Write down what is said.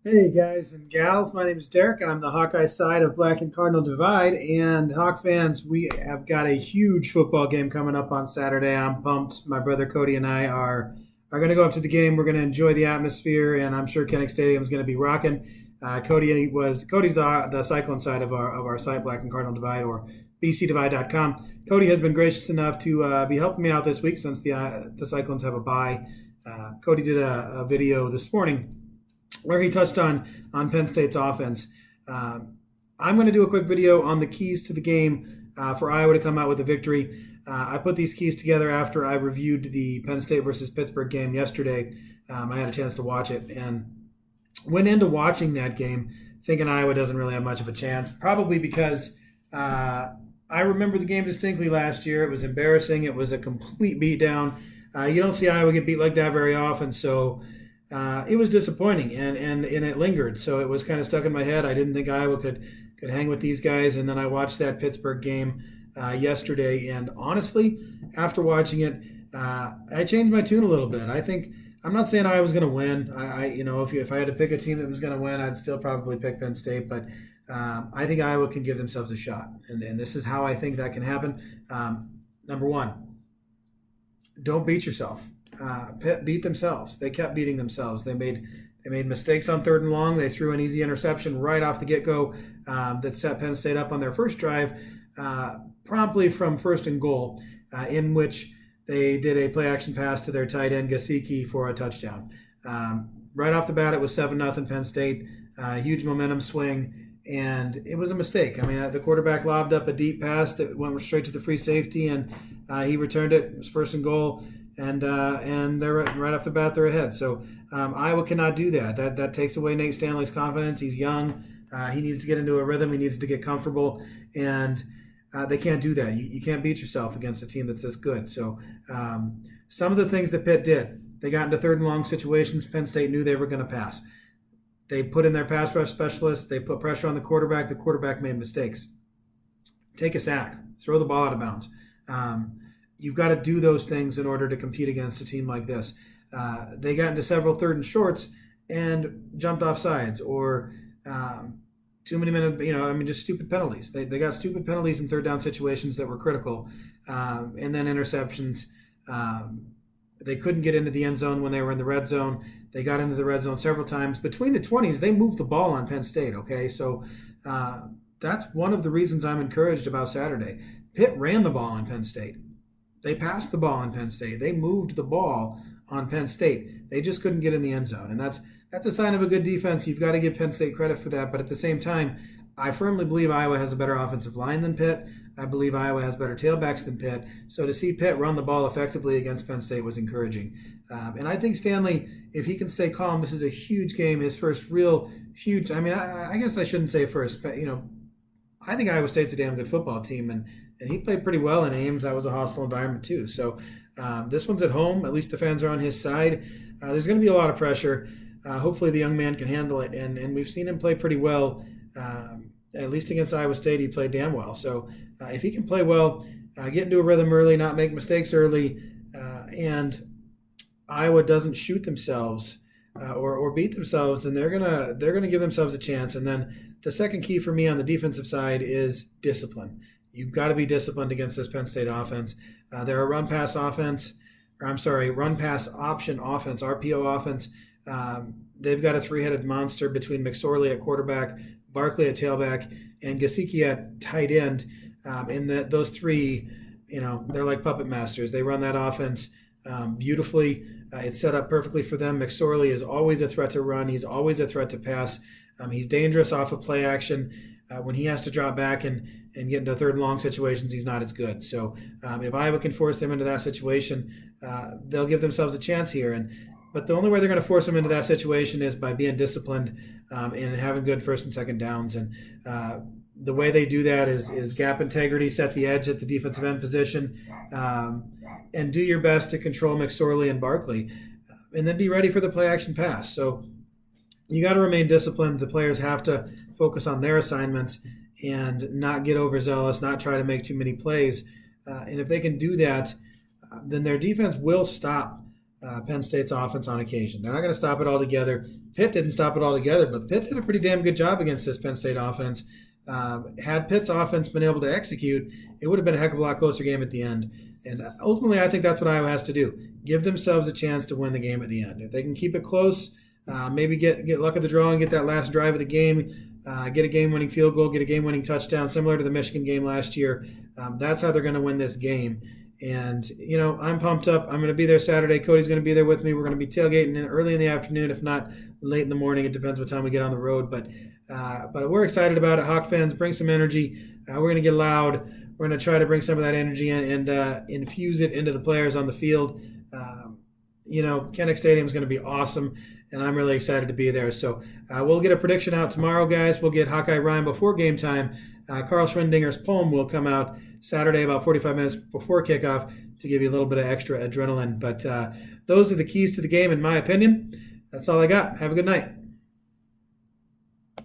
Hey guys and gals, my name is Derek. I'm the Hawkeye side of Black and Cardinal Divide. And Hawk fans, we have got a huge football game coming up on Saturday. I'm pumped. My brother Cody and I are going to go up to the game. We're going to enjoy the atmosphere, and I'm sure Kinnick Stadium is going to be rocking. Cody's the Cyclone side of our site, Black and Cardinal Divide, or BCDivide.com. Cody has been gracious enough to be helping me out this week since the Cyclones have a bye. Cody did a video this morning where he touched on Penn State's offense. I'm going to do a quick video on the keys to the game for Iowa to come out with a victory. I put these keys together after I reviewed the Penn State versus Pittsburgh game yesterday. I had a chance to watch it and went into watching that game thinking Iowa doesn't really have much of a chance, probably because I remember the game distinctly last year. It was embarrassing. It was a complete beatdown. You don't see Iowa get beat like that very often, so it was disappointing, and it lingered. So it was kind of stuck in my head. I didn't think Iowa could hang with these guys. And then I watched that Pittsburgh game yesterday, and honestly, after watching it, I changed my tune a little bit. I'm not saying Iowa's going to win. If I had to pick a team that was going to win, I'd still probably pick Penn State. But I think Iowa can give themselves a shot, and this is how I think that can happen. Number one, don't beat yourself. Pitt beat themselves. They kept beating themselves. They made mistakes on third and long. They threw an easy interception right off the get-go that set Penn State up on their first drive, promptly from first and goal, in which they did a play-action pass to their tight end Gesicki for a touchdown. Right off the bat, it was 7-0 Penn State. Huge momentum swing, and it was a mistake. I mean, the quarterback lobbed up a deep pass that went straight to the free safety, and he returned it. It was first and goal. And they're right off the bat, they're ahead. So Iowa cannot do that. That takes away Nate Stanley's confidence. He's young. He needs to get into a rhythm. He needs to get comfortable. And they can't do that. You can't beat yourself against a team that's this good. So some of the things that Pitt did, they got into third and long situations. Penn State knew they were going to pass. They put in their pass rush specialists. They put pressure on the quarterback. The quarterback made mistakes. Take a sack. Throw the ball out of bounds. You've got to do those things in order to compete against a team like this. They got into several third and shorts and jumped off sides, or too many minutes, just stupid penalties. They got stupid penalties in third down situations that were critical. And then interceptions. They couldn't get into the end zone when they were in the red zone. They got into the red zone several times. Between the 20s, they moved the ball on Penn State, okay? So that's one of the reasons I'm encouraged about Saturday. Pitt ran the ball on Penn State. They passed the ball on Penn State. They moved the ball on Penn State. They just couldn't get in the end zone. And that's a sign of a good defense. You've got to give Penn State credit for that. But at the same time, I firmly believe Iowa has a better offensive line than Pitt. I believe Iowa has better tailbacks than Pitt. So to see Pitt run the ball effectively against Penn State was encouraging. And I think Stanley, if he can stay calm, this is a huge game. His first real huge, I guess I shouldn't say first, but, I think Iowa State's a damn good football team, and he played pretty well in Ames. That was a hostile environment too. So this one's at home. At least the fans are on his side. There's going to be a lot of pressure. Hopefully the young man can handle it, and we've seen him play pretty well. At least against Iowa State, he played damn well. So if he can play well, get into a rhythm early, not make mistakes early, and Iowa doesn't shoot themselves or beat themselves, then they're gonna give themselves a chance. And then the second key for me on the defensive side is discipline. You've got to be disciplined against this Penn State offense. They're a run pass option offense, RPO offense. They've got a three-headed monster between McSorley at quarterback, Barkley at tailback, and Gesicki at tight end. Those three, they're like puppet masters. They run that offense beautifully. It's set up perfectly for them. McSorley is always a threat to run. He's always a threat to pass. He's dangerous off of play action. When he has to drop back and get into third and long situations, he's not as good. So if Iowa can force them into that situation, they'll give themselves a chance here. But the only way they're going to force them into that situation is by being disciplined and having good first and second downs. And the way they do that is gap integrity, set the edge at the defensive end position, and do your best to control McSorley and Barkley, and then be ready for the play action pass. So you got to remain disciplined. The players have to focus on their assignments and not get overzealous, not try to make too many plays. And if they can do that, then their defense will stop Penn State's offense on occasion. They're not going to stop it altogether. Pitt didn't stop it altogether, but Pitt did a pretty damn good job against this Penn State offense. Had Pitt's offense been able to execute, it would have been a heck of a lot closer game at the end. And ultimately, I think that's what Iowa has to do. Give themselves a chance to win the game at the end. If they can keep it close, maybe get luck of the draw and get that last drive of the game, get a game-winning field goal, get a game-winning touchdown, similar to the Michigan game last year. That's how they're going to win this game. And, I'm pumped up. I'm going to be there Saturday. Cody's going to be there with me. We're going to be tailgating early in the afternoon, if not late in the morning. It depends what time we get on the road. But we're excited about it. Hawk fans, bring some energy. We're going to get loud. We're going to try to bring some of that energy in and infuse it into the players on the field. Kinnick Stadium is going to be awesome, and I'm really excited to be there. So we'll get a prediction out tomorrow, guys. We'll get Hawkeye Rhyme before game time. Carl Schwendinger's poem will come out Saturday about 45 minutes before kickoff to give you a little bit of extra adrenaline. But those are the keys to the game, in my opinion. That's all I got. Have a good night.